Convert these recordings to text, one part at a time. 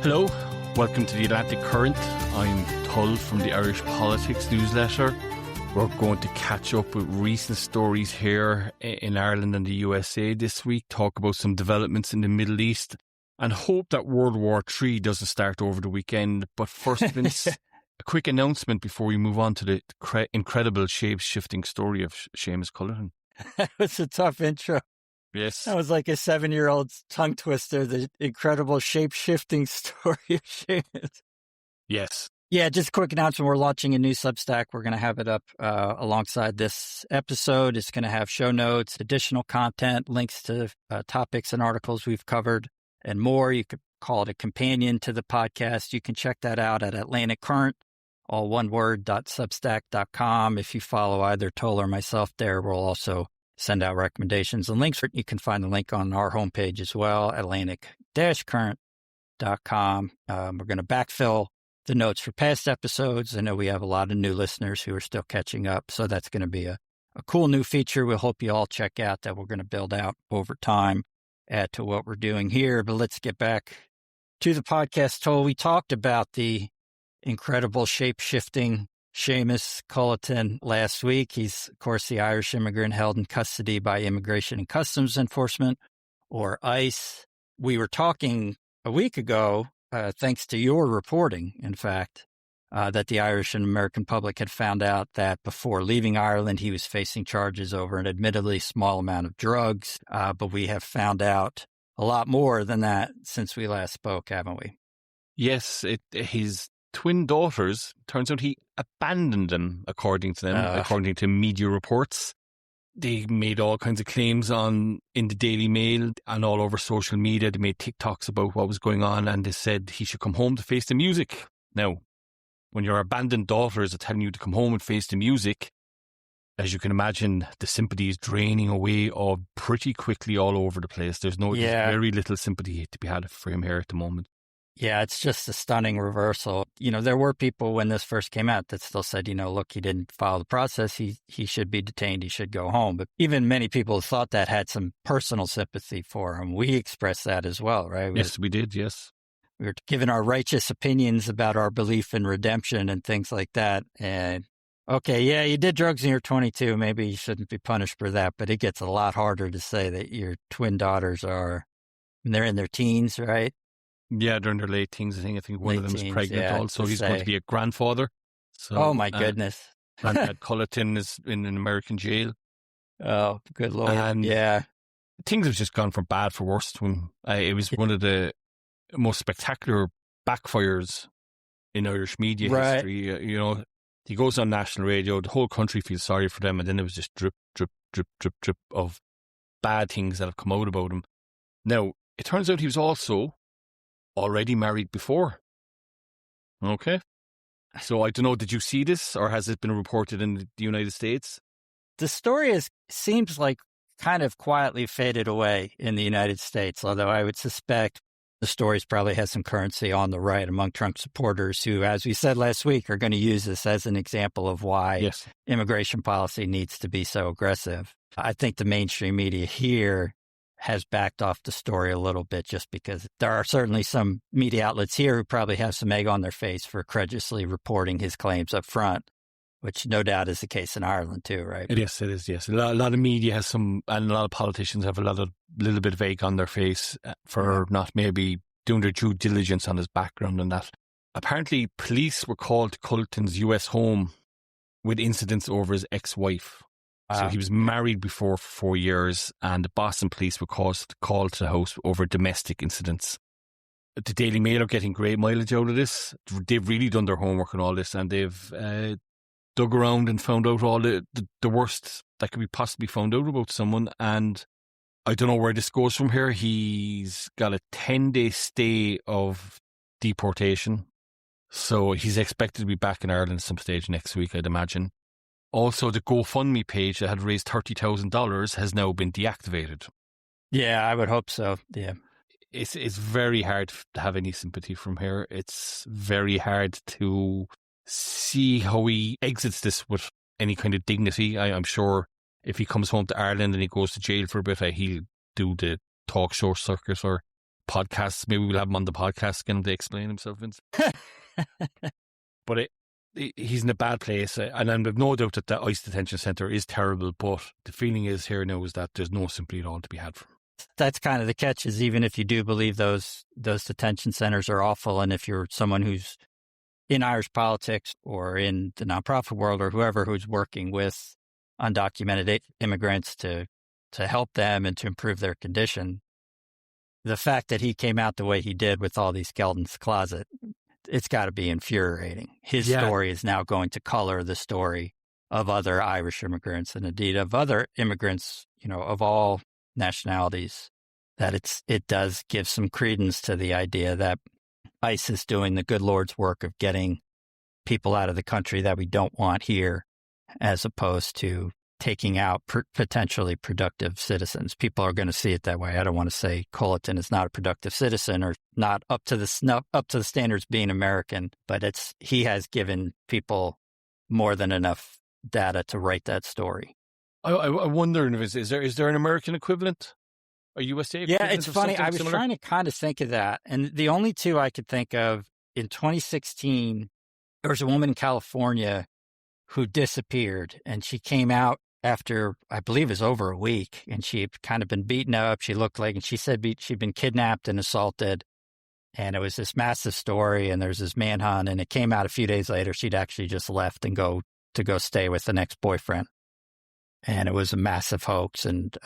Hello, welcome to the Atlantic Current. I'm Tull from the Irish Politics newsletter. We're going to catch up with recent stories here in Ireland and the USA this week, talk about some developments in the Middle East, and hope that World War III doesn't start over the weekend. But first, Vince, a quick announcement before we move on to the incredible shape-shifting story of Seamus Culleton. That was a tough intro. Yes. That was like a 7-year-old's tongue twister, the incredible shape-shifting story of Seamus. Yes. Yeah, just a quick announcement. We're launching a new Substack. We're going to have it up alongside this episode. It's going to have show notes, additional content, links to topics and articles we've covered, and more. You could call it a companion to the podcast. You can check that out at Atlantic Current, all one word, .substack.com. If you follow either Tull or myself there, we'll also send out recommendations and links. You can find the link on our homepage as well, Atlantic-current.com. We're going to backfill the notes for past episodes. I know we have a lot of new listeners who are still catching up, so that's going to be a cool new feature we hope you all check out that we're going to build out over time, add to what we're doing here. But let's get back to the podcast. Tull, we talked about the incredible shape-shifting Seamus Culleton last week. He's, of course, the Irish immigrant held in custody by Immigration and Customs Enforcement, or ICE. We were talking a week ago, thanks to your reporting, in fact, that the Irish and American public had found out that before leaving Ireland, he was facing charges over an admittedly small amount of drugs. But we have found out a lot more than that since we last spoke, haven't we? Yes, his twin daughters, turns out he abandoned them, according to them, according to media reports. They made all kinds of claims in the Daily Mail and all over social media. They made TikToks about what was going on, and they said he should come home to face the music. Now, when your abandoned daughters are telling you to come home and face the music, as you can imagine, the sympathy is draining away pretty quickly all over the place. There's very little sympathy to be had for him here at the moment. Yeah, it's just a stunning reversal. You know, there were people when this first came out that still said, look, he didn't follow the process. He should be detained. He should go home. But even many people thought that had some personal sympathy for him. We expressed that as well, right? Yes, we did. Yes. We were giving our righteous opinions about our belief in redemption and things like that. And okay, yeah, you did drugs when you're 22. Maybe you shouldn't be punished for that. But it gets a lot harder to say that your twin daughters they're in their teens, right? Yeah, they're in their late teens. I think one of them is pregnant also. He's going to be a grandfather. So, oh, my goodness. Granddad Culleton is in an American jail. Oh, good Lord. And yeah. Things have just gone from bad for worse to him. It was one of the most spectacular backfires in Irish media history. He goes on national radio. The whole country feels sorry for them. And then it was just drip, drip, drip, drip, drip of bad things that have come out about him. Now, it turns out he was also already married before. Okay. So I don't know, did you see this or has it been reported in the United States? The story seems like kind of quietly faded away in the United States, although I would suspect the stories probably has some currency on the right among Trump supporters who, as we said last week, are going to use this as an example of why immigration policy needs to be so aggressive. I think the mainstream media here has backed off the story a little bit just because there are certainly some media outlets here who probably have some egg on their face for courageously reporting his claims up front, which no doubt is the case in Ireland too, right? Yes, it is, yes. A lot of media has some, and a lot of politicians have little bit of egg on their face for not maybe doing their due diligence on his background and that. Apparently, police were called to Culleton's US home with incidents over his ex-wife. So he was married before for 4 years, and the Boston police were called to the house over domestic incidents. The Daily Mail are getting great mileage out of this. They've really done their homework on all this, and they've dug around and found out all the worst that could be possibly found out about someone. And I don't know where this goes from here. He's got a 10-day stay of deportation. So he's expected to be back in Ireland at some stage next week, I'd imagine. Also, the GoFundMe page that had raised $30,000 has now been deactivated. Yeah, I would hope so. Yeah. It's very hard to have any sympathy from here. It's very hard to see how he exits this with any kind of dignity. I'm sure if he comes home to Ireland and he goes to jail for a bit, he'll do the talk show circuit or podcasts. Maybe we'll have him on the podcast, get him to explain himself, Vince. But he's in a bad place, and I've no doubt that the ICE detention centre is terrible, but the feeling is here now is that there's no sympathy at all to be had from him. That's kind of the catch, is even if you do believe those detention centers are awful, and if you're someone who's in Irish politics or in the nonprofit world or whoever who's working with undocumented immigrants to help them and to improve their condition, the fact that he came out the way he did with all these skeletons closet, it's got to be infuriating. His story is now going to color the story of other Irish immigrants, and indeed of other immigrants, of all nationalities, that it does give some credence to the idea that ICE is doing the good Lord's work of getting people out of the country that we don't want here, as opposed to taking out potentially productive citizens. People are going to see it that way. I don't want to say Culleton is not a productive citizen or not up to the standards being American, but he has given people more than enough data to write that story. I wonder, is there an American equivalent? A USA equivalent? Yeah, it's funny. I was trying to kind of think of that. And the only two I could think of, in 2016, there was a woman in California who disappeared, and she came out after, I believe it was over a week, and she had kind of been beaten up. She looked like, and she said she'd been kidnapped and assaulted. And it was this massive story, and there's this manhunt, and it came out a few days later. She'd actually just left and go stay with the next boyfriend. And it was a massive hoax. And,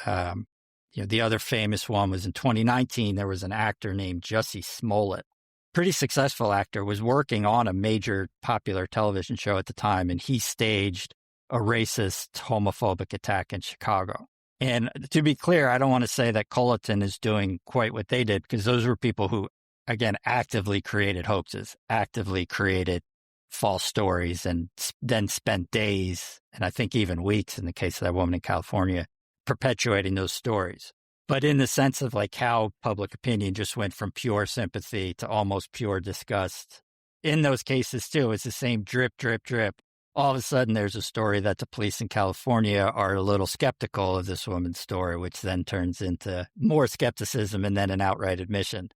the other famous one was in 2019, there was an actor named Jussie Smollett, pretty successful actor, was working on a major popular television show at the time, and he staged a racist, homophobic attack in Chicago. And to be clear, I don't want to say that Culleton is doing quite what they did, because those were people who, again, actively created hoaxes, actively created false stories, and then spent days, and I think even weeks in the case of that woman in California, perpetuating those stories. But in the sense of like how public opinion just went from pure sympathy to almost pure disgust, in those cases too, it's the same drip, drip, drip. All of a sudden there's a story that the police in California are a little skeptical of this woman's story, which then turns into more skepticism and then an outright admission.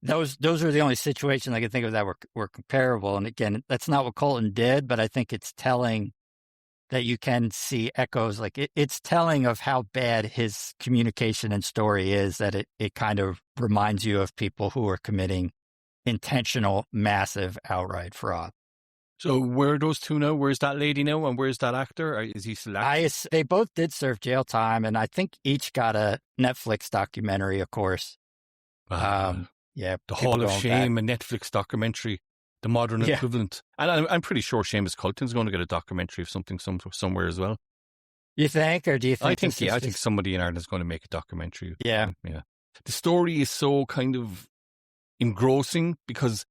Those are the only situations I can think of that were comparable. And again, that's not what Culleton did, but I think it's telling that you can see echoes. Like it's telling of how bad his communication and story is, that it kind of reminds you of people who are committing intentional, massive, outright fraud. So where are those two now? Where's that lady now, and where's that actor? Is he still acting? They both did serve jail time, and I think each got a Netflix documentary, of course. Yeah, The Hall of Shame, a Netflix documentary, the modern equivalent. And I'm pretty sure Seamus Culleton's going to get a documentary of something somewhere as well. You think, or do you think? I think somebody in Ireland is going to make a documentary. Yeah. The story is so kind of engrossing because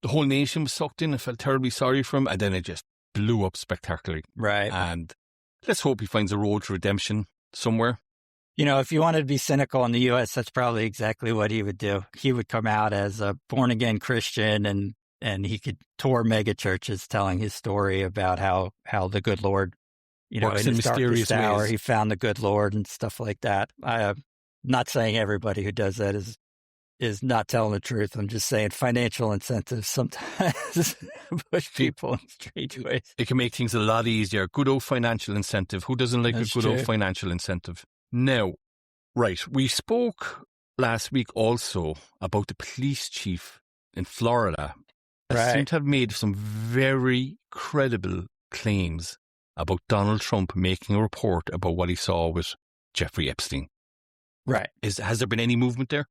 the whole nation was sucked in. I felt terribly sorry for him, and then it just blew up spectacularly. Right. And let's hope he finds a road to redemption somewhere. If you wanted to be cynical in the U.S., that's probably exactly what he would do. He would come out as a born-again Christian, and he could tour mega churches telling his story about how the good Lord, works in his mysterious darkest hour, ways. he found the good Lord and stuff like that. I'm not saying everybody who does that is not telling the truth. I'm just saying financial incentives sometimes push people in strange ways. It can make things a lot easier. Good old financial incentive. Who doesn't like a good old financial incentive? Now, right, we spoke last week also about the police chief in Florida that seemed to have made some very credible claims about Donald Trump making a report about what he saw with Jeffrey Epstein. Right. Has there been any movement there?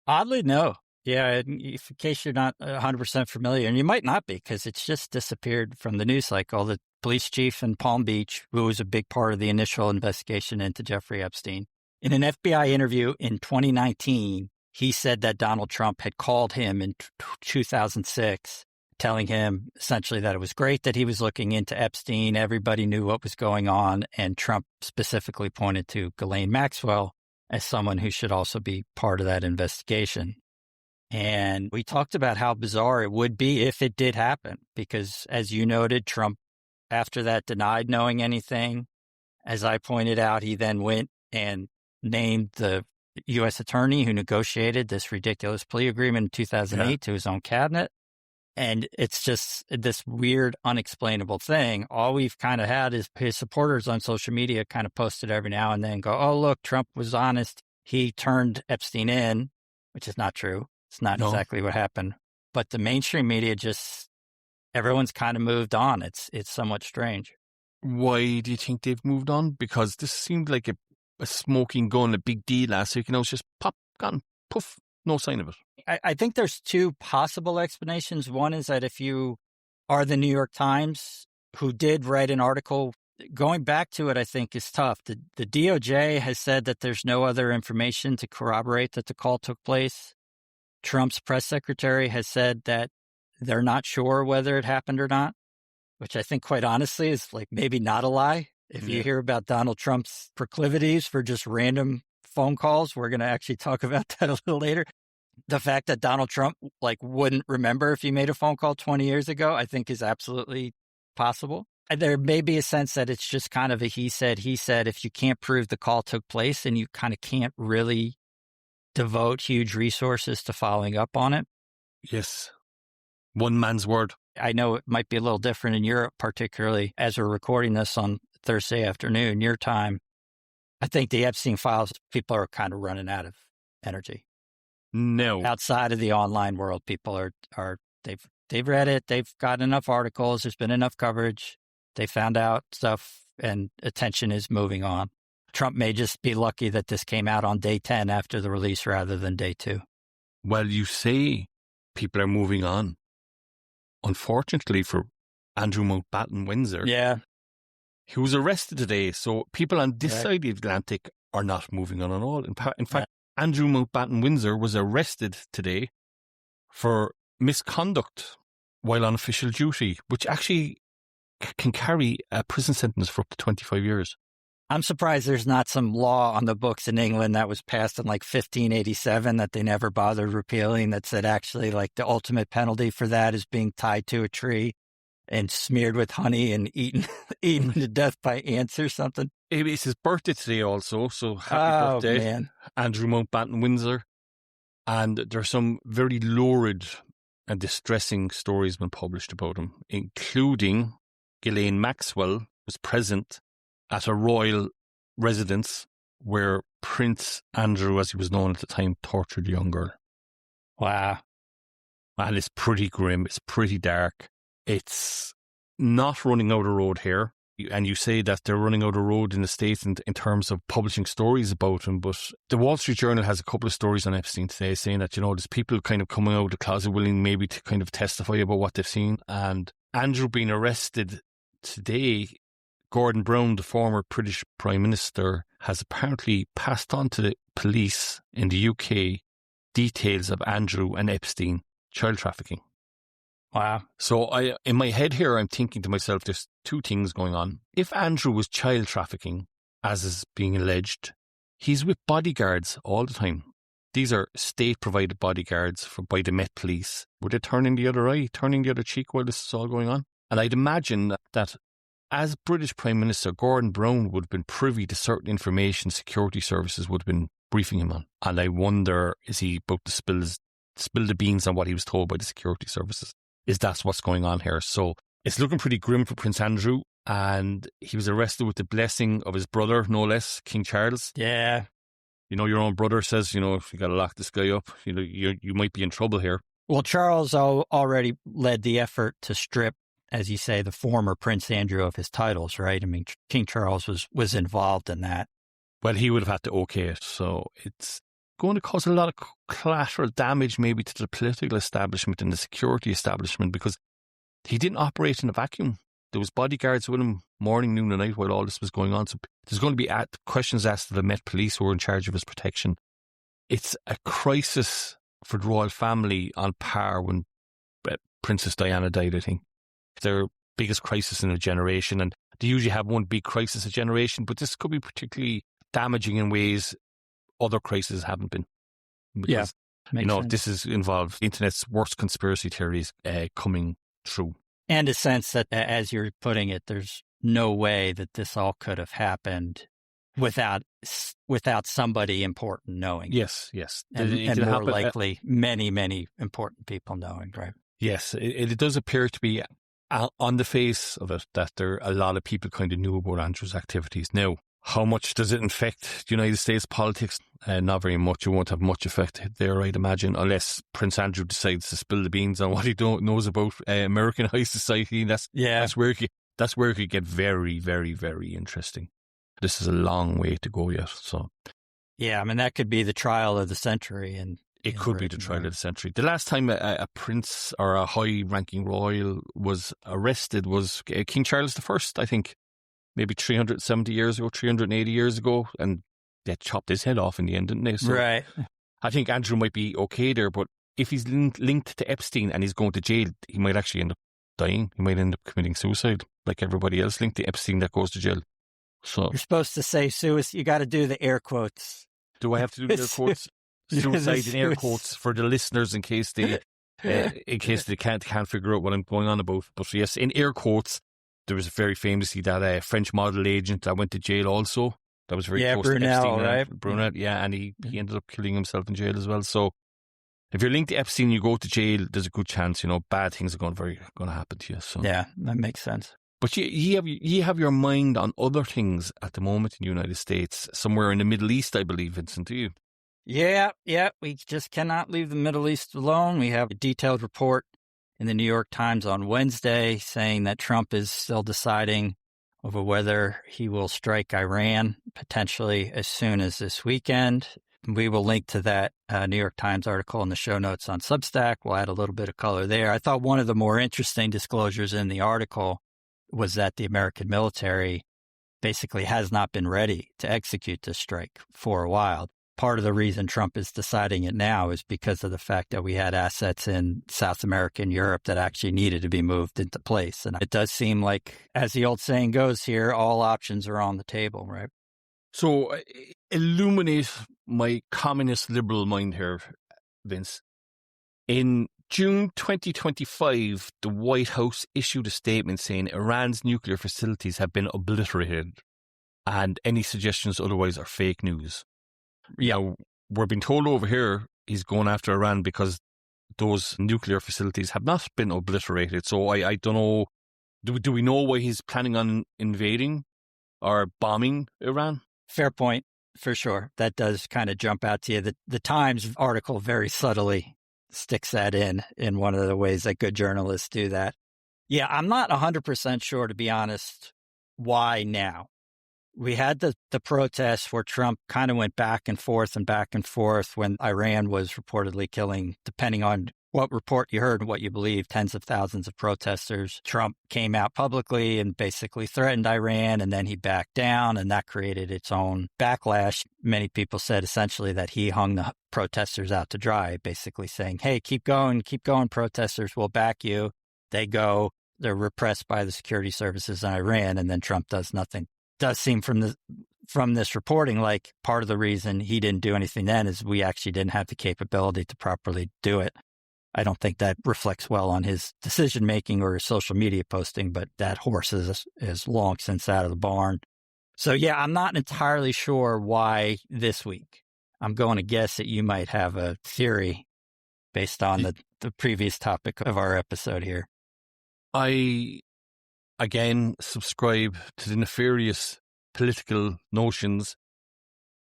Oddly, no. Yeah, in case you're not 100% familiar, and you might not be because it's just disappeared from the news cycle, the police chief in Palm Beach, who was a big part of the initial investigation into Jeffrey Epstein, in an FBI interview in 2019, he said that Donald Trump had called him in 2006, telling him essentially that it was great that he was looking into Epstein. Everybody knew what was going on, and Trump specifically pointed to Ghislaine Maxwell as someone who should also be part of that investigation. And we talked about how bizarre it would be if it did happen, because as you noted, Trump, after that, denied knowing anything. As I pointed out, he then went and named the U.S. attorney who negotiated this ridiculous plea agreement in 2008 to his own cabinet. And it's just this weird, unexplainable thing. All we've kind of had is his supporters on social media kind of posted every now and then go, oh, look, Trump was honest. He turned Epstein in, which is not true. It's not exactly what happened. But the mainstream media everyone's kind of moved on. It's somewhat strange. Why do you think they've moved on? Because this seemed like a smoking gun, a big deal last week. It's just pop, gone, poof, no sign of it. I think there's two possible explanations. One is that if you are the New York Times, who did write an article, going back to it, I think is tough. The DOJ has said that there's no other information to corroborate that the call took place. Trump's press secretary has said that they're not sure whether it happened or not, which I think, quite honestly, is like maybe not a lie. If you hear about Donald Trump's proclivities for just random phone calls, we're going to actually talk about that a little later. The fact that Donald Trump wouldn't remember if he made a phone call 20 years ago, I think is absolutely possible. There may be a sense that it's just kind of a he said, if you can't prove the call took place, and you kind of can't really devote huge resources to following up on it. Yes. One man's word. I know it might be a little different in Europe, particularly as we're recording this on Thursday afternoon, your time. I think the Epstein files, people are kind of running out of energy. No. Outside of the online world, people are they've read it. They've got enough articles. There's been enough coverage. They found out stuff, and attention is moving on. Trump may just be lucky that this came out on day 10 after the release rather than day 2. Well, you say people are moving on. Unfortunately for Andrew Mountbatten-Windsor, he was arrested today. So people on this side of the Atlantic are not moving on at all. In fact, Andrew Mountbatten-Windsor was arrested today for misconduct while on official duty, which actually can carry a prison sentence for up to 25 years. I'm surprised there's not some law on the books in England that was passed in 1587 that they never bothered repealing, that said actually the ultimate penalty for that is being tied to a tree and smeared with honey and eaten to death by ants or something. It's his birthday today also, so happy birthday, man. Andrew Mountbatten-Windsor. And there's some very lurid and distressing stories been published about him, including Ghislaine Maxwell was present at a royal residence where Prince Andrew, as he was known at the time, tortured a young girl. Wow. And it's pretty grim. It's pretty dark. It's not running out of road here. And you say that they're running out of road in the States in terms of publishing stories about him. But the Wall Street Journal has a couple of stories on Epstein today saying that, there's people kind of coming out of the closet willing maybe to kind of testify about what they've seen. And Andrew being arrested today, Gordon Brown, the former British Prime Minister, has apparently passed on to the police in the UK details of Andrew and Epstein child trafficking. Wow. So in my head here, I'm thinking to myself, there's two things going on. If Andrew was child trafficking, as is being alleged, he's with bodyguards all the time. These are state-provided bodyguards by the Met Police. Would they turning the other eye, turning the other cheek while this is all going on? And I'd imagine that as British Prime Minister, Gordon Brown would have been privy to certain information security services would have been briefing him on. And I wonder, is he about to spill the beans on what he was told by the security services? Is that what's going on here? So it's looking pretty grim for Prince Andrew, and he was arrested with the blessing of his brother, no less, King Charles. Yeah. Your own brother says, if you got to lock this guy up, you might be in trouble here. Well, Charles already led the effort to strip, as you say, the former Prince Andrew of his titles, right? I mean, King Charles was involved in that. Well, he would have had to okay it. So it's going to cause a lot of collateral damage maybe to the political establishment and the security establishment, because he didn't operate in a vacuum. There was bodyguards with him morning, noon and night while all this was going on. So there's going to be questions asked to the Met Police who are in charge of his protection. It's a crisis for the royal family on par when Princess Diana died, I think. Their biggest crisis in a generation, and they usually have one big crisis a generation, but this could be particularly damaging in ways other crises haven't been. Because, sense. This is involved the internet's worst conspiracy theories coming true. And a sense that, as you're putting it, there's no way that this all could have happened without somebody important knowing. Yes. And more likely many, many important people knowing, right? Yes, it does appear to be on the face of it that a lot of people kind of knew about Andrew's activities. Now, how much does it affect United States politics? Not very much. It won't have much effect there, I'd imagine, unless Prince Andrew decides to spill the beans on what he knows about American high society. That's where it could get very, very, very interesting. This is a long way to go yet. So, yeah, I mean, that could be the trial of the century, and it could be the trial of the century. The last time a prince or a high-ranking royal was arrested was King Charles I, I think, maybe 380 years ago, and they chopped his head off in the end, didn't they? So right. I think Andrew might be okay there, but if he's linked to Epstein and he's going to jail, he might actually end up dying. He might end up committing suicide, like everybody else linked to Epstein that goes to jail. So you're supposed to say suicide. You got to do the air quotes. Do I have to do the air quotes? Suicide in air quotes for the listeners in case they can't figure out what I'm going on about. But yes, in air quotes, there was very famously that French model agent that went to jail also. That was very close Brunel, to Epstein, right? Brunel, yeah, and he ended up killing himself in jail as well. So if you're linked to Epstein, you go to jail. There's a good chance, bad things are going to happen to you. So yeah, that makes sense. But you have your mind on other things at the moment in the United States, somewhere in the Middle East, I believe, Vincent. Do you? Yeah. We just cannot leave the Middle East alone. We have a detailed report in the New York Times on Wednesday saying that Trump is still deciding over whether he will strike Iran potentially as soon as this weekend. We will link to that New York Times article in the show notes on Substack. We'll add a little bit of color there. I thought one of the more interesting disclosures in the article was that the American military basically has not been ready to execute this strike for a while. Part of the reason Trump is deciding it now is because of the fact that we had assets in South America and Europe that actually needed to be moved into place. And it does seem like, as the old saying goes here, all options are on the table, right? So illuminate my communist liberal mind here, Vince. In June 2025, the White House issued a statement saying Iran's nuclear facilities have been obliterated and any suggestions otherwise are fake news. Yeah, now, we're being told over here he's going after Iran because those nuclear facilities have not been obliterated. So I don't know. Do we know why he's planning on invading or bombing Iran? Fair point, for sure. That does kind of jump out to you. The Times article very subtly sticks that in one of the ways that good journalists do that. Yeah, I'm not 100% sure, to be honest, why now. We had the protests where Trump kind of went back and forth when Iran was reportedly killing, depending on what report you heard and what you believe, tens of thousands of protesters. Trump came out publicly and basically threatened Iran, and then he backed down, and that created its own backlash. Many people said essentially that he hung the protesters out to dry, basically saying, hey, keep going, protesters, we'll back you. They go, they're repressed by the security services in Iran, and then Trump does nothing. Does seem from this reporting like part of the reason he didn't do anything then is we actually didn't have the capability to properly do it. I don't think that reflects well on his decision making or his social media posting, but that horse is long since out of the barn. So yeah, I'm not entirely sure why this week. I'm going to guess that you might have a theory based on the previous topic of our episode here. I again subscribe to the nefarious political notions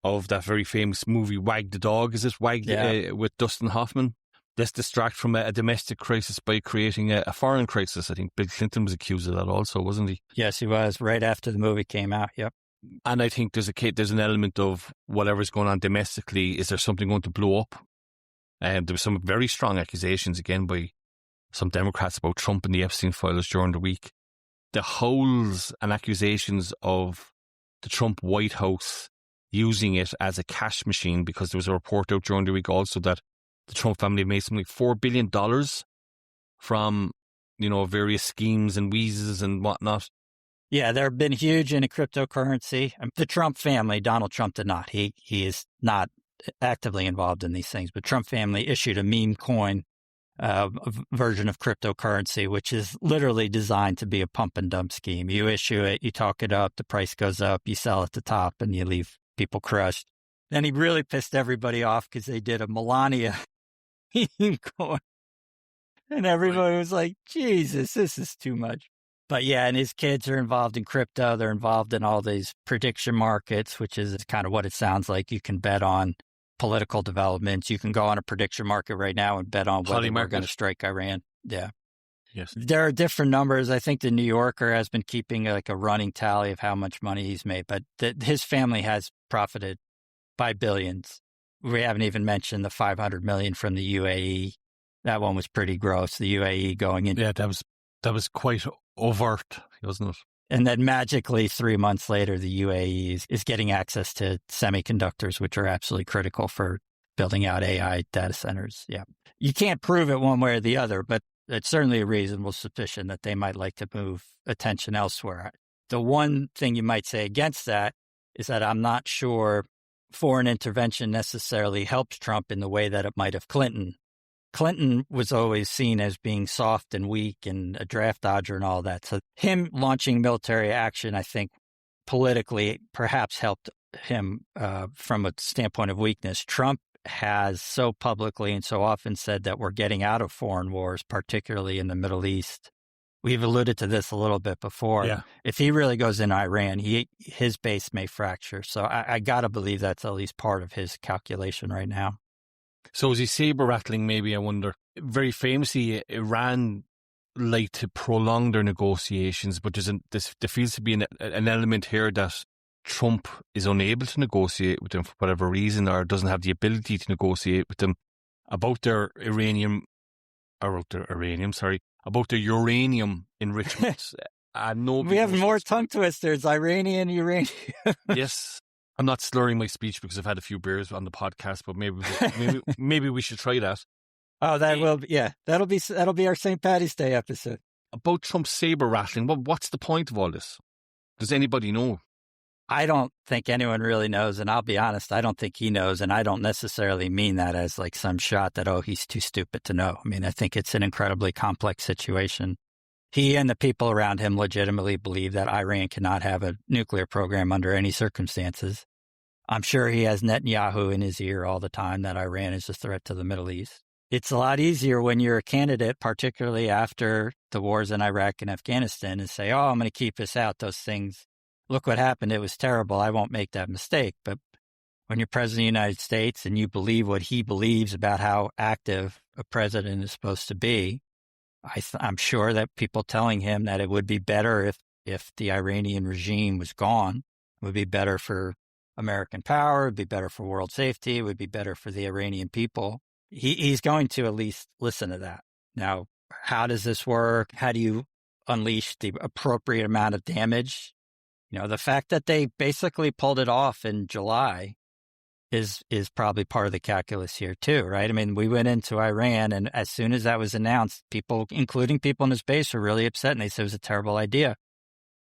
of that very famous movie Wag the Dog. Is it Wag with Dustin Hoffman? Let's distract from a domestic crisis by creating a foreign crisis. I think Bill Clinton was accused of that also, wasn't he? Yes, he was, right after the movie came out. Yep. And I think there's an element of whatever's going on domestically. Is there something going to blow up? There were some very strong accusations again by some Democrats about Trump and the Epstein files during the week. The howls and accusations of the Trump White House using it as a cash machine, because there was a report out during the week also that the Trump family made something like $4 billion from, various schemes and wheezes and whatnot. Yeah, there have been huge into cryptocurrency. The Trump family, Donald Trump did not. He is not actively involved in these things, but Trump family issued a meme coin version of cryptocurrency, which is literally designed to be a pump and dump scheme. You issue it, you talk it up, the price goes up, you sell at the top, and you leave people crushed. Then he really pissed everybody off because they did a Melania meme coin. And everybody was like, Jesus, this is too much. But yeah, and his kids are involved in crypto. They're involved in all these prediction markets, which is kind of what it sounds like. You can bet on political developments. You can go on a prediction market right now and bet on whether we're going to strike Iran. Yeah. Yes. There are different numbers. I think the New Yorker has been keeping like a running tally of how much money he's made, but his family has profited by billions. We haven't even mentioned the 500 million from the UAE. That one was pretty gross. The UAE going in. Yeah, that was quite overt, wasn't it? And then magically 3 months later, the UAE is getting access to semiconductors, which are absolutely critical for building out AI data centers. Yeah. You can't prove it one way or the other, but it's certainly a reasonable suspicion that they might like to move attention elsewhere. The one thing you might say against that is that I'm not sure foreign intervention necessarily helps Trump in the way that it might have Clinton. Clinton was always seen as being soft and weak and a draft dodger and all that. So him launching military action, I think, politically perhaps helped him from a standpoint of weakness. Trump has so publicly and so often said that we're getting out of foreign wars, particularly in the Middle East. We've alluded to this a little bit before. Yeah. If he really goes in Iran, his base may fracture. So I got to believe that's at least part of his calculation right now. So is he saber rattling? Maybe, I wonder. Very famously, Iran like to prolong their negotiations, but there feels to be an element here that Trump is unable to negotiate with them for whatever reason, or doesn't have the ability to negotiate with them about their uranium enrichment. We have more tongue twisters. Iranian, uranium. Yes. I'm not slurring my speech because I've had a few beers on the podcast, but maybe we should try that. Oh, that'll be our St. Paddy's Day episode. About Trump's saber rattling. What's the point of all this? Does anybody know? I don't think anyone really knows, and I'll be honest, I don't think he knows, and I don't necessarily mean that as like some shot that, oh, he's too stupid to know. I mean, I think it's an incredibly complex situation. He and the people around him legitimately believe that Iran cannot have a nuclear program under any circumstances. I'm sure he has Netanyahu in his ear all the time that Iran is a threat to the Middle East. It's a lot easier when you're a candidate, particularly after the wars in Iraq and Afghanistan, and say, oh, I'm going to keep us out. Those things, look what happened. It was terrible. I won't make that mistake. But when you're president of the United States and you believe what he believes about how active a president is supposed to be, I'm sure that people telling him that it would be better if the Iranian regime was gone, it would be better for American power, it would be better for world safety, it would be better for the Iranian people. He's going to at least listen to that. Now, how does this work? How do you unleash the appropriate amount of damage? You know, the fact that they basically pulled it off in July is probably part of the calculus here too, right? I mean, we went into Iran, and as soon as that was announced, people, including people in his base, were really upset, and they said it was a terrible idea.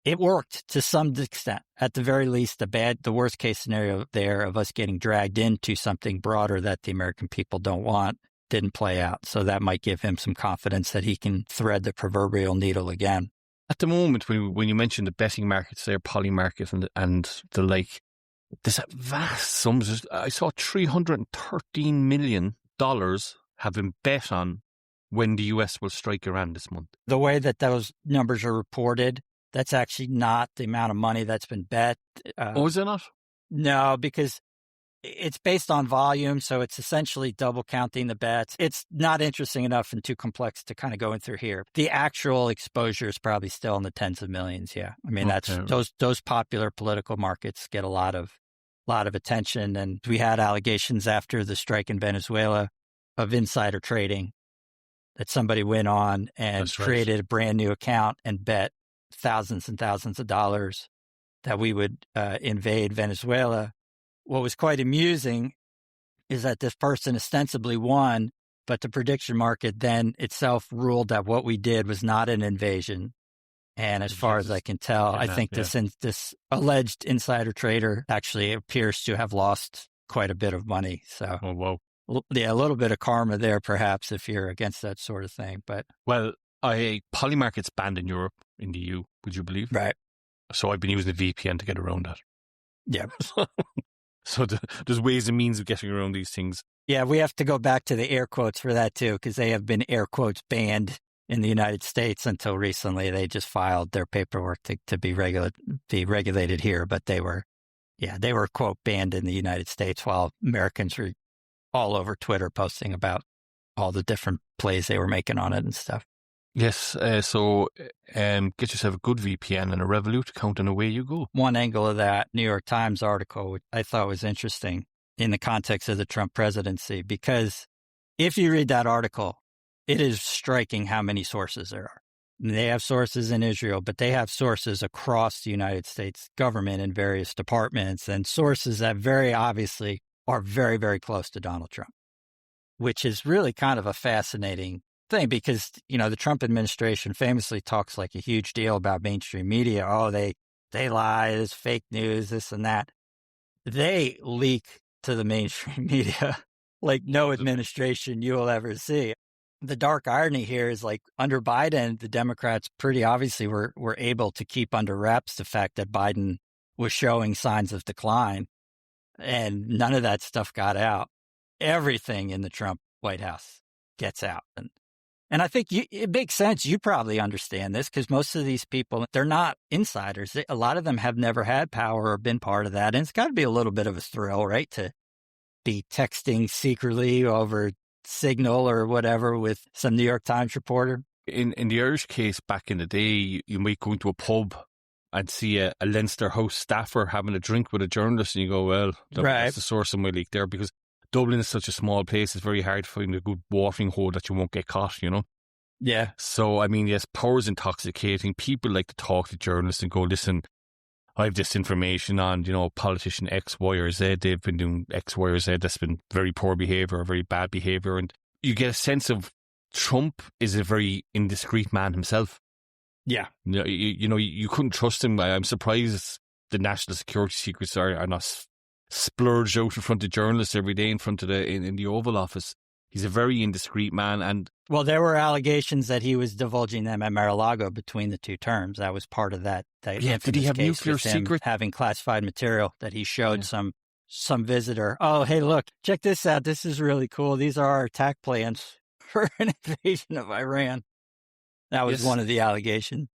It worked to some extent. At the very least, the worst case scenario there of us getting dragged into something broader that the American people don't want didn't play out. So that might give him some confidence that he can thread the proverbial needle again. At the moment, when you mentioned the betting markets there, poly market and the like, there's vast sums. I saw $313 million have been bet on when the US will strike Iran this month. The way that those numbers are reported, that's actually not the amount of money that's been bet. Is it not? No, because it's based on volume, so it's essentially double counting the bets. It's not interesting enough and too complex to kind of go in through here. The actual exposure is probably still in the tens of millions. Yeah, I mean those popular political markets get a lot of attention, and we had allegations after the strike in Venezuela of insider trading that somebody went on and created a brand new account and bet thousands and thousands of dollars that we would invade Venezuela. What was quite amusing is that this person ostensibly won, but the prediction market then itself ruled that what we did was not an invasion. And as far as I can tell, I think this alleged insider trader actually appears to have lost quite a bit of money. So, oh, whoa. Yeah, a little bit of karma there, perhaps, if you're against that sort of thing. But well, Polymarket's banned in Europe, in the EU, would you believe? right. So I've been using the VPN to get around that. Yeah. So there's ways and means of getting around these things. Yeah, we have to go back to the air quotes for that, too, because they have been air quotes banned in the United States until recently. They just filed their paperwork to be regulated here, but they were, quote, banned in the United States while Americans were all over Twitter posting about all the different plays they were making on it and stuff. Yes, so get yourself a good VPN and a Revolut account and away you go. One angle of that New York Times article, which I thought was interesting in the context of the Trump presidency, because if you read that article, it is striking how many sources there are. They have sources in Israel, but they have sources across the United States government in various departments and sources that very obviously are very, very close to Donald Trump, which is really kind of a fascinating thing because, the Trump administration famously talks like a huge deal about mainstream media. Oh, they lie, it's fake news, this and that. They leak to the mainstream media like no administration you will ever see. The dark irony here is like under Biden, the Democrats pretty obviously were able to keep under wraps the fact that Biden was showing signs of decline and none of that stuff got out. Everything in the Trump White House gets out. And I think it makes sense. You probably understand this because most of these people, they're not insiders. A lot of them have never had power or been part of that. And it's got to be a little bit of a thrill, right? To be texting secretly over Signal or whatever with some New York Times reporter. In the Irish case back in the day, you might go into a pub and see a Leinster House staffer having a drink with a journalist and you go, well, that's the source of my leak there because Dublin is such a small place, it's very hard to find a good watering hole that you won't get caught, Yeah. So, I mean, yes, power is intoxicating. People like to talk to journalists and go, listen, I have this information on, politician X, Y, or Z. They've been doing X, Y, or Z. That's been very poor behaviour or very bad behaviour. And you get a sense of Trump is a very indiscreet man himself. Yeah. You couldn't trust him. I'm surprised the national security secrets are not splurged out in front of journalists every day in front of in the Oval Office. He's a very indiscreet man. And well, there were allegations that he was divulging them at Mar-a-Lago between the two terms. That was part of that. Yeah, did he have nuclear secrets? Having classified material that he showed some visitor. Oh, hey, look, check this out. This is really cool. These are our attack plans for an invasion of Iran. That was one of the allegations.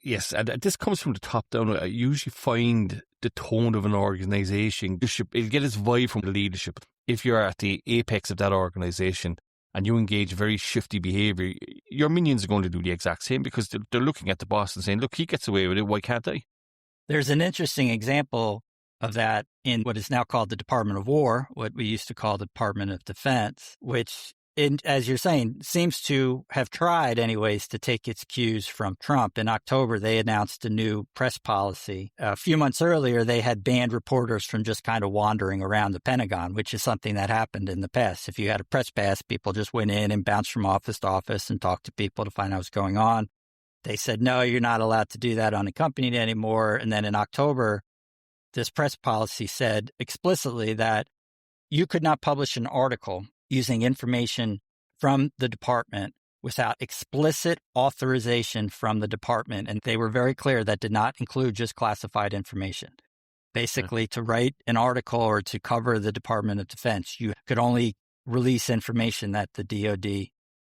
Yes, and this comes from the top down. I usually find the tone of an organisation, it'll get its vibe from the leadership. If you're at the apex of that organisation and you engage very shifty behaviour, your minions are going to do the exact same because they're looking at the boss and saying, look, he gets away with it, why can't I? There's an interesting example of that in what is now called the Department of War, what we used to call the Department of Defense, which, as you're saying, seems to have tried anyways to take its cues from Trump. In October, they announced a new press policy. A few months earlier, they had banned reporters from just kind of wandering around the Pentagon, which is something that happened in the past. If you had a press pass, people just went in and bounced from office to office and talked to people to find out what's going on. They said, no, you're not allowed to do that unaccompanied anymore. And then in October, this press policy said explicitly that you could not publish an article using information from the department without explicit authorization from the department. And they were very clear that did not include just classified information. Basically, to write an article or to cover the Department of Defense, you could only release information that the DOD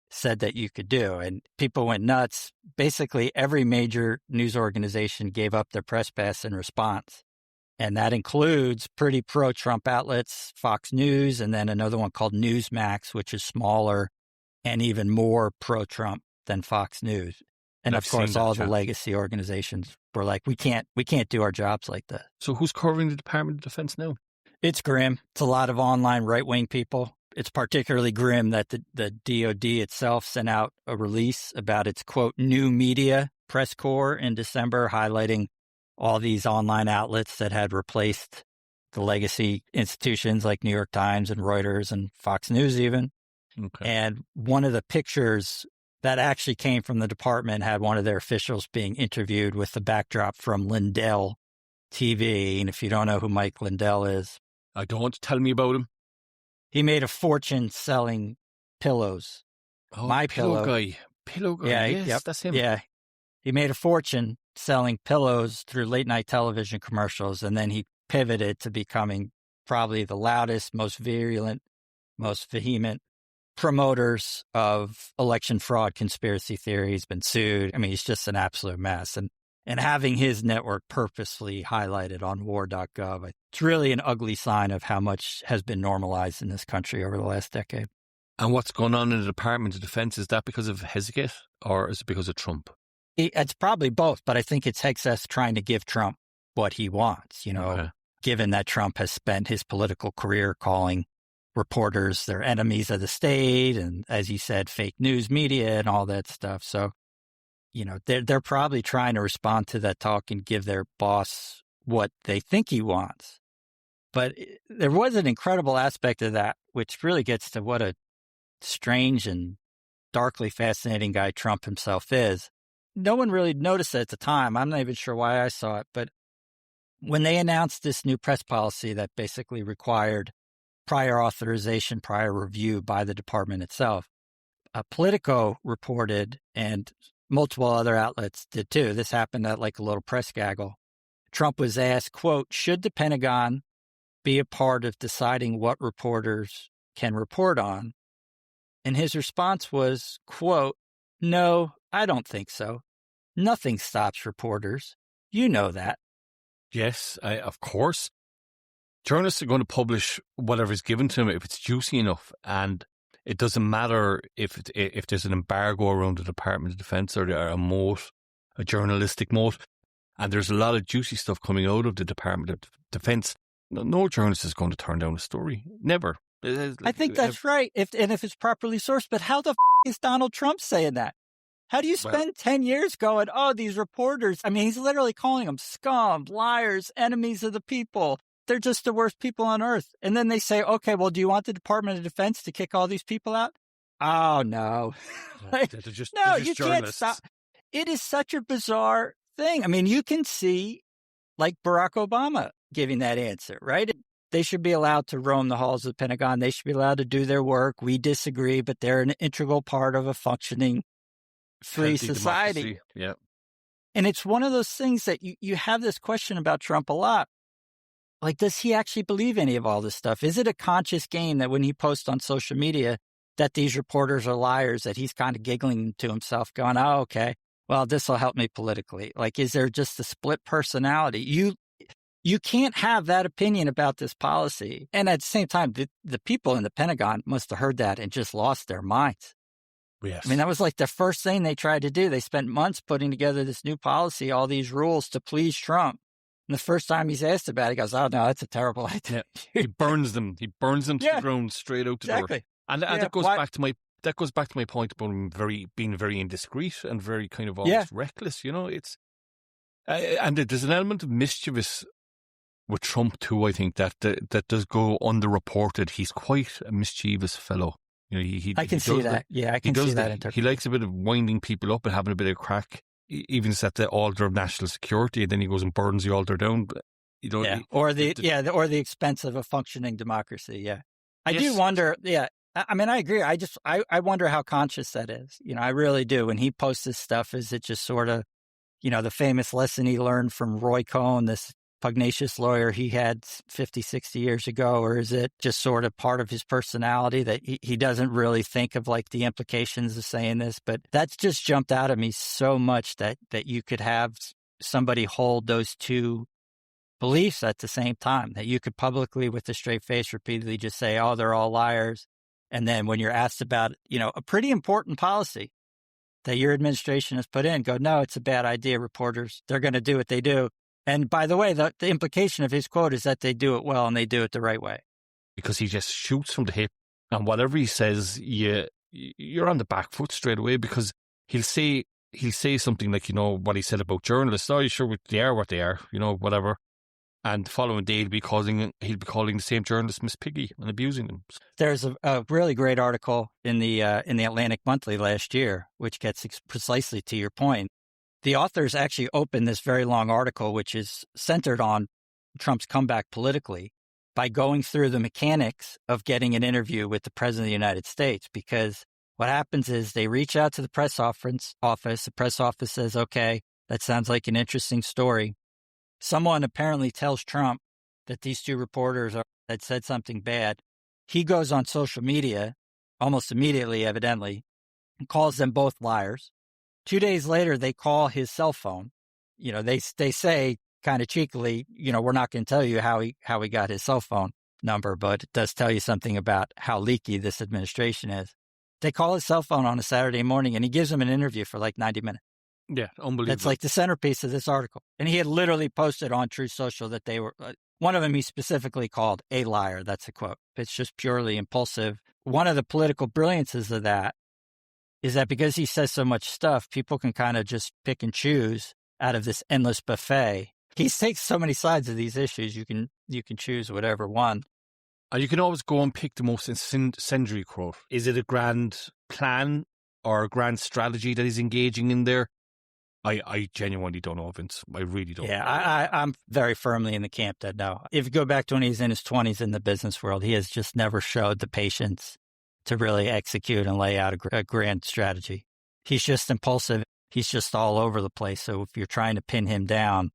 said that you could do. And people went nuts. Basically, every major news organization gave up their press pass in response. And that includes pretty pro-Trump outlets, Fox News, and then another one called Newsmax, which is smaller and even more pro-Trump than Fox News. And of course, all the legacy organizations were like, we can't do our jobs like that. So who's covering the Department of Defense now? It's grim. It's a lot of online right-wing people. It's particularly grim that the DOD itself sent out a release about its, quote, new media press corps in December, highlighting all these online outlets that had replaced the legacy institutions like New York Times and Reuters and Fox News even. Okay. And one of the pictures that actually came from the department had one of their officials being interviewed with the backdrop from Lindell TV. And if you don't know who Mike Lindell is, I don't. Tell me about him. He made a fortune selling pillows. Oh, My pillow Pillow. guy. Pillow guy. Yeah, Yes, yep, that's him. yeah. He made a fortune selling pillows through late night television commercials, and then he pivoted to becoming probably the loudest, most virulent, most vehement promoters of election fraud conspiracy theory. He's been sued. I mean, he's just an absolute mess. And having his network purposely highlighted on war.gov, it's really an ugly sign of how much has been normalized in this country over the last decade. And what's going on in the Department of Defense, is that because of Hesketh or is it because of Trump? It's probably both, but I think it's Hexeth trying to give Trump what he wants, given that Trump has spent his political career calling reporters their enemies of the state and, as you said, fake news media and all that stuff. So, they're probably trying to respond to that talk and give their boss what they think he wants. But there was an incredible aspect of that, which really gets to what a strange and darkly fascinating guy Trump himself is. No one really noticed it at the time. I'm not even sure why I saw it. But when they announced this new press policy that basically required prior authorization, prior review by the department itself, Politico reported, and multiple other outlets did too. This happened at like a little press gaggle. Trump was asked, quote, should the Pentagon be a part of deciding what reporters can report on? And his response was, quote, no, I don't think so. Nothing stops reporters. You know that. Yes, of course. Journalists are going to publish whatever is given to them if it's juicy enough, and it doesn't matter if there's an embargo around the Department of Defense or a moat, a journalistic moat, and there's a lot of juicy stuff coming out of the Department of Defense. No journalist is going to turn down a story. Never. I think that's right, if it's properly sourced. But how the is Donald Trump saying that? How do you spend 10 years going, oh, these reporters? I mean, he's literally calling them scum, liars, enemies of the people. They're just the worst people on earth. And then they say, okay, well, do you want the Department of Defense to kick all these people out? Oh, no. They're just journalists. Can't stop. It is such a bizarre thing. I mean, you can see like Barack Obama giving that answer, right? They should be allowed to roam the halls of the Pentagon. They should be allowed to do their work. We disagree, but they're an integral part of a functioning free society. Democracy. Yeah. And it's one of those things that you have this question about Trump a lot. Like, does he actually believe any of all this stuff? Is it a conscious game that when he posts on social media that these reporters are liars, that he's kind of giggling to himself going, oh, okay, well, this will help me politically? Like, is there just a split personality? You can't have that opinion about this policy. And at the same time, the people in the Pentagon must have heard that and just lost their minds. Yes. I mean, that was like the first thing they tried to do. They spent months putting together this new policy, all these rules to please Trump. And the first time he's asked about it, he goes, oh, no, that's a terrible idea. Yeah. He burns them. He burns them to the ground, straight out the door. And that goes back to my point about him being very indiscreet and very kind of almost reckless. It's and there's an element of mischievous with Trump too. I think that does go underreported. He's quite a mischievous fellow. I can see that. I can see that. He likes a bit of winding people up and having a bit of crack. Even at the altar of national security, and then he goes and burns the altar down. Or the expense of a functioning democracy. Yeah, I do wonder. Yeah, I mean, I agree. I wonder how conscious that is. I really do. When he posts this stuff, is it just sort of, the famous lesson he learned from Roy Cohn, this pugnacious lawyer he had 50, 60 years ago, or is it just sort of part of his personality that he doesn't really think of like the implications of saying this? But that's just jumped out at me so much that you could have somebody hold those two beliefs at the same time, that you could publicly with a straight face repeatedly just say, oh, they're all liars. And then when you're asked about, a pretty important policy that your administration has put in, go, no, it's a bad idea, reporters. They're going to do what they do. And by the way, the implication of his quote is that they do it well and they do it the right way. Because he just shoots from the hip, and whatever he says, you're on the back foot straight away, because he'll say something like, what he said about journalists. Oh, you sure they are what they are, whatever. And the following day he'll be calling the same journalist Miss Piggy and abusing them. There's a really great article in the Atlantic Monthly last year, which gets precisely to your point. The authors actually opened this very long article, which is centered on Trump's comeback politically. by going through the mechanics of getting an interview with the President of the United States. Because what happens is they reach out to the press office. The press office says, okay, that sounds like an interesting story. Someone apparently tells Trump that these two reporters had said something bad. He goes on social media almost immediately, evidently, and calls them both liars. 2 days later, they call his cell phone. They say kind of cheekily, we're not going to tell you how he got his cell phone number, but it does tell you something about how leaky this administration is. They call his cell phone on a Saturday morning, and he gives them an interview for like 90 minutes. Yeah, unbelievable. That's like the centerpiece of this article. And he had literally posted on Truth Social that they were, one of them he specifically called a liar. That's a quote. It's just purely impulsive. One of the political brilliances of that is that because he says so much stuff, people can kind of just pick and choose out of this endless buffet. He takes so many sides of these issues. You can choose whatever one. And you can always go and pick the most incendiary quote. Is it a grand plan or a grand strategy that he's engaging in there? I genuinely don't know, Vince. I really don't. Yeah, I'm very firmly in the camp that no. If you go back to when he's in his 20s in the business world, he has just never showed the patience to really execute and lay out a grand strategy. He's just impulsive. He's just all over the place. So if you're trying to pin him down,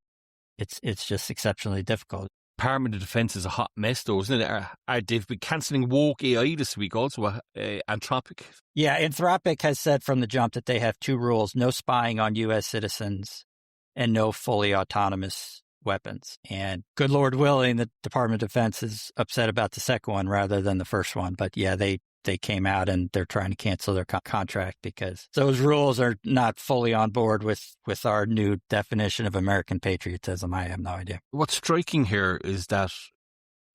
it's just exceptionally difficult. Department of Defense is a hot mess, though, isn't it? They've been cancelling woke AI this week also, Anthropic. Yeah, Anthropic has said from the jump that they have two rules: no spying on U.S. citizens and no fully autonomous weapons. And good Lord willing, the Department of Defense is upset about the second one rather than the first one. But yeah, they came out and they're trying to cancel their contract because those rules are not fully on board with our new definition of American patriotism. I have no idea. What's striking here is that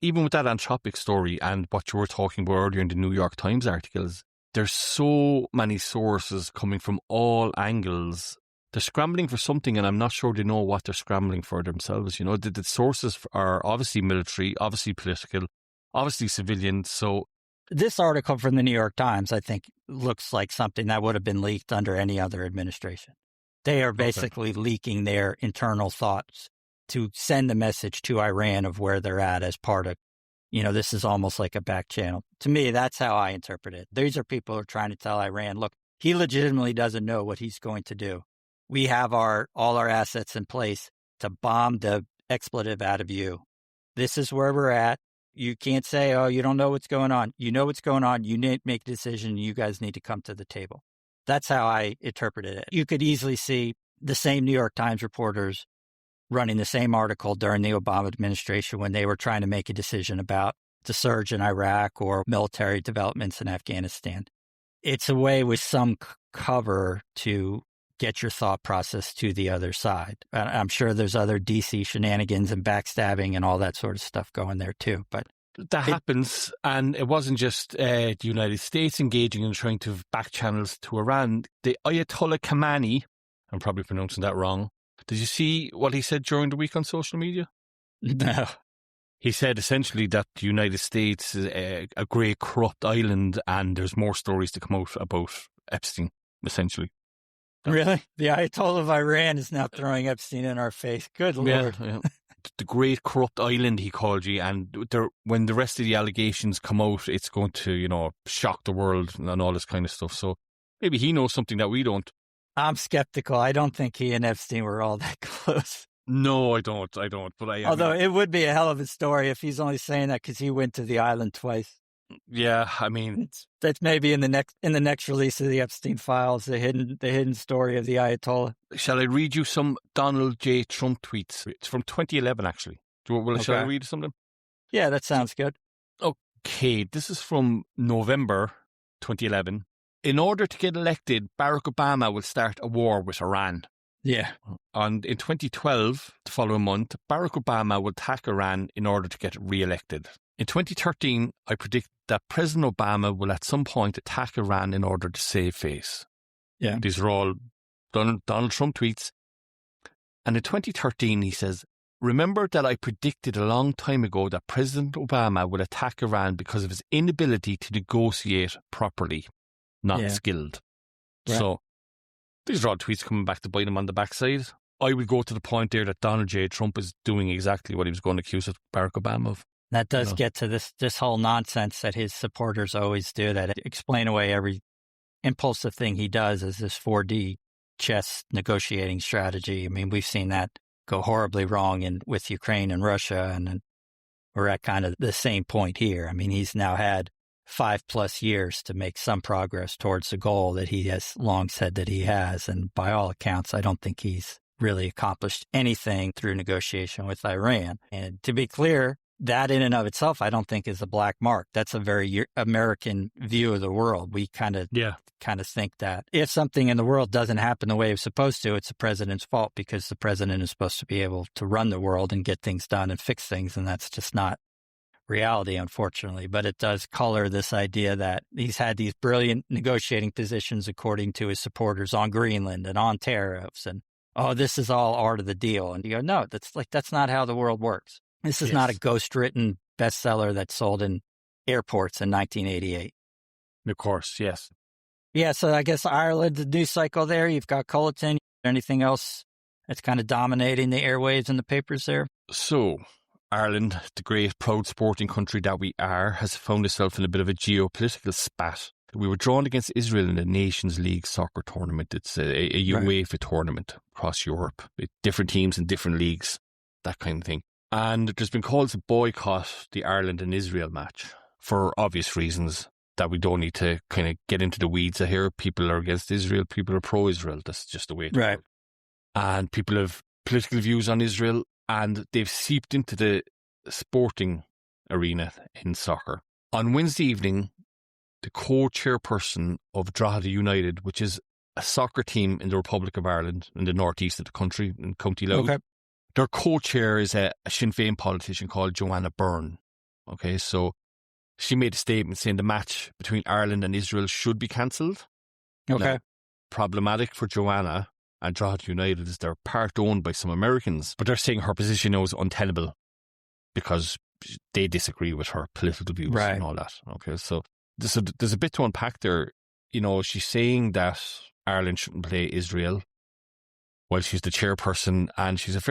even with that Anthropic story and what you were talking about earlier in the New York Times articles, there's so many sources coming from all angles. They're scrambling for something, and I'm not sure they know what they're scrambling for themselves. The sources are obviously military, obviously political, obviously civilian. So this article from the New York Times, I think, looks like something that would have been leaked under any other administration. They are basically leaking their internal thoughts to send the message to Iran of where they're at as part of, this is almost like a back channel. To me, that's how I interpret it. These are people who are trying to tell Iran, look, he legitimately doesn't know what he's going to do. We have all our assets in place to bomb the expletive out of you. This is where we're at. You can't say, oh, you don't know what's going on. You know what's going on. You need to make a decision. You guys need to come to the table. That's how I interpreted it. You could easily see the same New York Times reporters running the same article during the Obama administration when they were trying to make a decision about the surge in Iraq or military developments in Afghanistan. It's a way with some cover to get your thought process to the other side. I'm sure there's other DC shenanigans and backstabbing and all that sort of stuff going there too. But that happens, and it wasn't just the United States engaging in trying to back channels to Iran. The Ayatollah Khamenei, I'm probably pronouncing that wrong. Did you see what he said during the week on social media? No. He said essentially that the United States is a great corrupt island, and there's more stories to come out about Epstein, essentially. Really? The Ayatollah of Iran is now throwing Epstein in our face. Good Lord. Yeah. The great corrupt island, he called you, and when the rest of the allegations come out, it's going to, shock the world and all this kind of stuff. So maybe he knows something that we don't. I'm skeptical. I don't think he and Epstein were all that close. No, I don't. But although it would be a hell of a story if he's only saying that because he went to the island twice. Yeah, I mean, that's maybe in the next release of the Epstein files, the hidden story of the Ayatollah. Shall I read you some Donald J. Trump tweets? It's from 2011, actually. Shall I read some of them? Yeah, that sounds good. Okay, this is from November 2011. In order to get elected, Barack Obama will start a war with Iran. Yeah. And in 2012, the following month, Barack Obama will attack Iran in order to get re-elected. In 2013, I predict that President Obama will at some point attack Iran in order to save face. Yeah. These are all Donald Trump tweets. And in 2013, he says, remember that I predicted a long time ago that President Obama will attack Iran because of his inability to negotiate properly, not skilled. Right. So these are all tweets coming back to bite him on the backside. I would go to the point there that Donald J. Trump is doing exactly what he was going to accuse Barack Obama of. That does get to this whole nonsense that his supporters always do, that explain away every impulsive thing he does as this 4D chess negotiating strategy. I mean, we've seen that go horribly wrong with Ukraine and Russia, and we're at kind of the same point here. I mean, he's now had 5+ years to make some progress towards the goal that he has long said that he has. And by all accounts, I don't think he's really accomplished anything through negotiation with Iran. And to be clear, that in and of itself, I don't think is a black mark. That's a very American view of the world. We kind of think that if something in the world doesn't happen the way it's supposed to, it's the president's fault, because the president is supposed to be able to run the world and get things done and fix things. And that's just not reality, unfortunately. But it does color this idea that he's had these brilliant negotiating positions, according to his supporters, on Greenland and on tariffs. And, oh, this is all art of the deal. And you go, no, that's not how the world works. This is not a ghost-written bestseller that sold in airports in 1988. Of course, yes. Yeah, so I guess Ireland, the news cycle there, you've got Culleton. Anything else that's kind of dominating the airwaves and the papers there? So, Ireland, the great, proud sporting country that we are, has found itself in a bit of a geopolitical spat. We were drawn against Israel in the Nations League soccer tournament. It's a UEFA tournament across Europe, with different teams in different leagues, that kind of thing. And there's been calls to boycott the Ireland and Israel match for obvious reasons that we don't need to kind of get into the weeds of here. People are against Israel, people are pro-Israel. That's just the way it is. And people have political views on Israel, and they've seeped into the sporting arena in soccer. On Wednesday evening, the co-chairperson of Drogheda United, which is a soccer team in the Republic of Ireland, in the northeast of the country, in County Louth. Okay. Their co-chair is a Sinn Féin politician called Joanna Byrne. Okay, so she made a statement saying the match between Ireland and Israel should be cancelled. Okay. Now, problematic for Joanna and Drogheda United is they're part owned by some Americans, but they're saying her position now is untenable because they disagree with her political views and all that. Okay, so there's a bit to unpack there. You know, she's saying that Ireland shouldn't play Israel. Well, she's the chairperson, and she's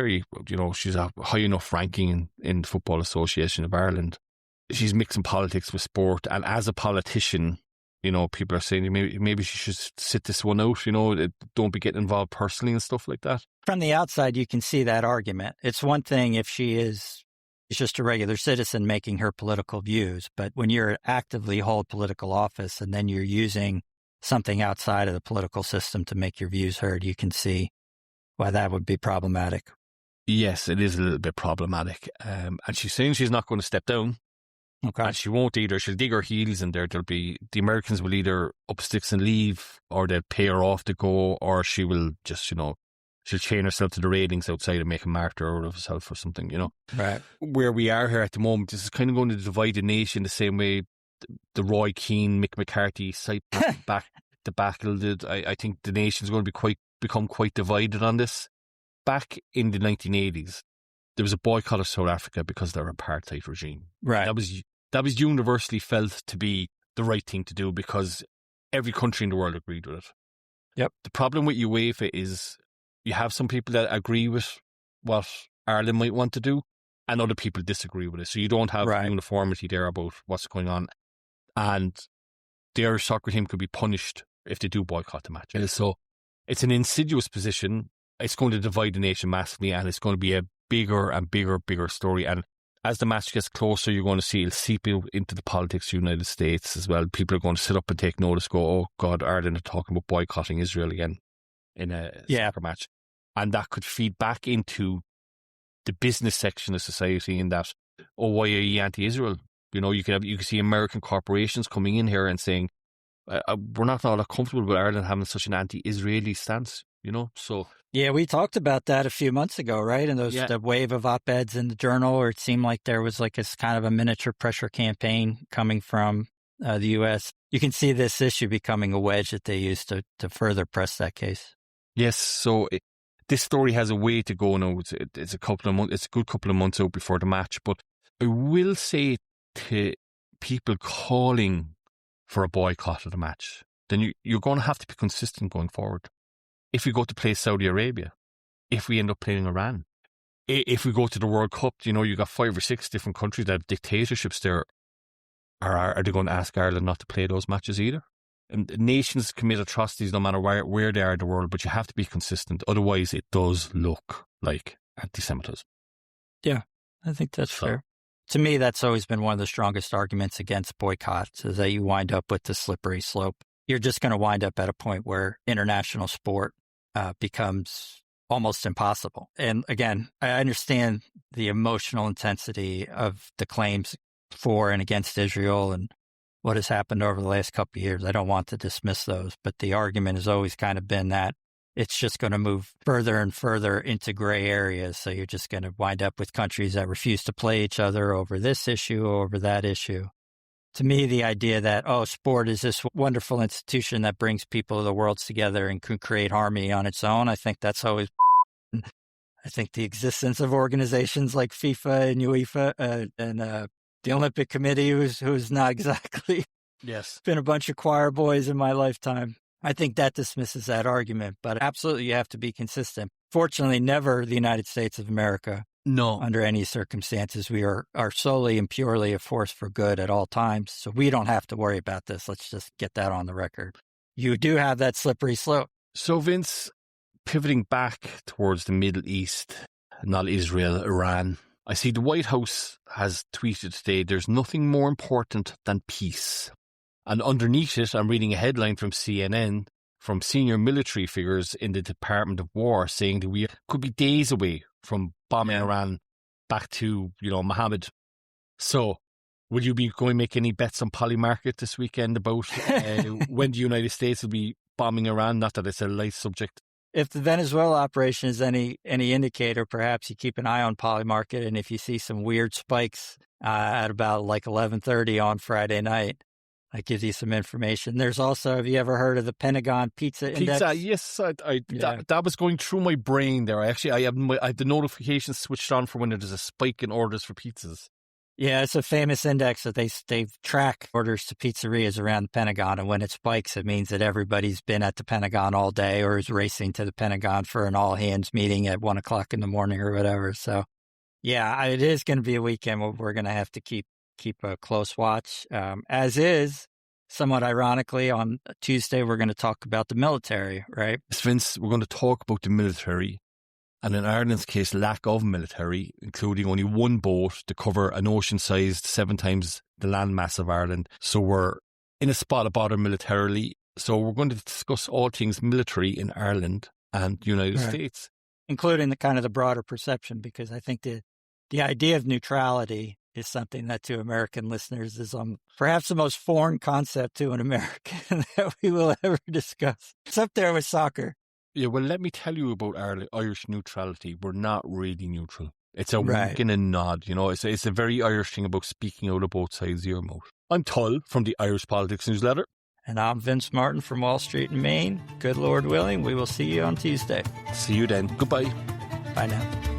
she's a high enough ranking in the Football Association of Ireland. She's mixing politics with sport, and as a politician, you know, people are saying maybe she should sit this one out, you know, don't be getting involved personally and stuff like that. From the outside, you can see that argument. It's one thing if she's just a regular citizen making her political views, but when you're actively hold political office and then you're using something outside of the political system to make your views heard, you can see why that would be problematic. Yes, it is a little bit problematic. And she's saying she's not going to step down. Okay. And she won't either. She'll dig her heels in there. The Americans will either up sticks and leave, or they'll pay her off to go, or she will just, you know, she'll chain herself to the railings outside and make a martyr out of herself or something, you know. Right. Where we are here at the moment, this is kind of going to divide the nation the same way the Roy Keane, Mick McCarthy side back debacle did. I think the nation's going to become quite divided on this. Back in the 1980s, there was a boycott of South Africa because of their apartheid regime. Right. That was universally felt to be the right thing to do because every country in the world agreed with it. Yep. The problem with UEFA is you have some people that agree with what Ireland might want to do, and other people disagree with it. So you don't have uniformity there about what's going on. And the Irish soccer team could be punished if they do boycott the match. So it's an insidious position. It's going to divide the nation massively, and it's going to be a bigger and bigger story. And as the match gets closer, you're going to see it seep into the politics of the United States as well. People are going to sit up and take notice, go, oh God, Ireland are talking about boycotting Israel again in a soccer match. And that could feed back into the business section of society in that, oh, why are you anti-Israel? You know, you can see American corporations coming in here and saying, we're not all that comfortable with Ireland having such an anti-Israeli stance, you know, so. Yeah, we talked about that a few months ago, right? And the wave of op-eds in the Journal, where it seemed like there was like a kind of a miniature pressure campaign coming from the U.S. You can see this issue becoming a wedge that they use to further press that case. Yes, so this story has a way to go now. It's a couple of months. It's a good couple of months out before the match. But I will say to people calling for a boycott of the match, then you're going to have to be consistent going forward. If we go to play Saudi Arabia, if we end up playing Iran, if we go to the World Cup, you got 5 or 6 different countries that have dictatorships there. Are they going to ask Ireland not to play those matches either? And nations commit atrocities no matter where they are in the world, but you have to be consistent. Otherwise, it does look like anti-Semitism. Yeah, I think that's fair. To me, that's always been one of the strongest arguments against boycotts, is that you wind up with the slippery slope. You're just going to wind up at a point where international sport becomes almost impossible. And again, I understand the emotional intensity of the claims for and against Israel and what has happened over the last couple of years. I don't want to dismiss those, but the argument has always kind of been that it's just going to move further and further into gray areas. So you're just going to wind up with countries that refuse to play each other over this issue or over that issue. To me, the idea that, sport is this wonderful institution that brings people of the world together and can create harmony on its own, I think that's always... I think the existence of organizations like FIFA and UEFA and the Olympic Committee, who's not exactly been a bunch of choir boys in my lifetime, I think that dismisses that argument. But absolutely, you have to be consistent. Fortunately, never the United States of America. No. Under any circumstances. We are solely and purely a force for good at all times. So we don't have to worry about this. Let's just get that on the record. You do have that slippery slope. So, Vince, pivoting back towards the Middle East, not Israel, Iran, I see the White House has tweeted today, there's nothing more important than peace. And underneath it, I'm reading a headline from CNN from senior military figures in the Department of War saying that we could be days away from bombing Iran back to, Mohammed. So, will you be going to make any bets on Polymarket this weekend about when the United States will be bombing Iran? Not that it's a light subject. If the Venezuela operation is any indicator, perhaps you keep an eye on Polymarket, and if you see some weird spikes at about like 11:30 on Friday night, that gives you some information. There's also, have you ever heard of the Pentagon Pizza Index? Yes. That was going through my brain there. I have the notifications switched on for when there's a spike in orders for pizzas. Yeah, it's a famous index that they track orders to pizzerias around the Pentagon, and when it spikes, it means that everybody's been at the Pentagon all day or is racing to the Pentagon for an all-hands meeting at 1 o'clock in the morning or whatever. So, yeah, it is going to be a weekend where we're going to have to keep a close watch. As is, somewhat ironically, on Tuesday, we're going to talk about the military, right? Vince, we're going to talk about the military. And in Ireland's case, lack of military, including only one boat to cover an ocean-sized 7 times the landmass of Ireland. So we're in a spot of bother militarily. So we're going to discuss all things military in Ireland and the United States. Including the broader perception, because I think the idea of neutrality is something that to American listeners is perhaps the most foreign concept to an American that we will ever discuss. It's up there with soccer. Yeah, well, let me tell you about Irish neutrality. We're not really neutral. It's a wink and a nod, It's a very Irish thing about speaking out of both sides of your mouth. I'm Tull from the Irish Politics Newsletter. And I'm Vince Martin from Wall Street in Maine. Good Lord willing, we will see you on Tuesday. See you then. Goodbye. Bye now.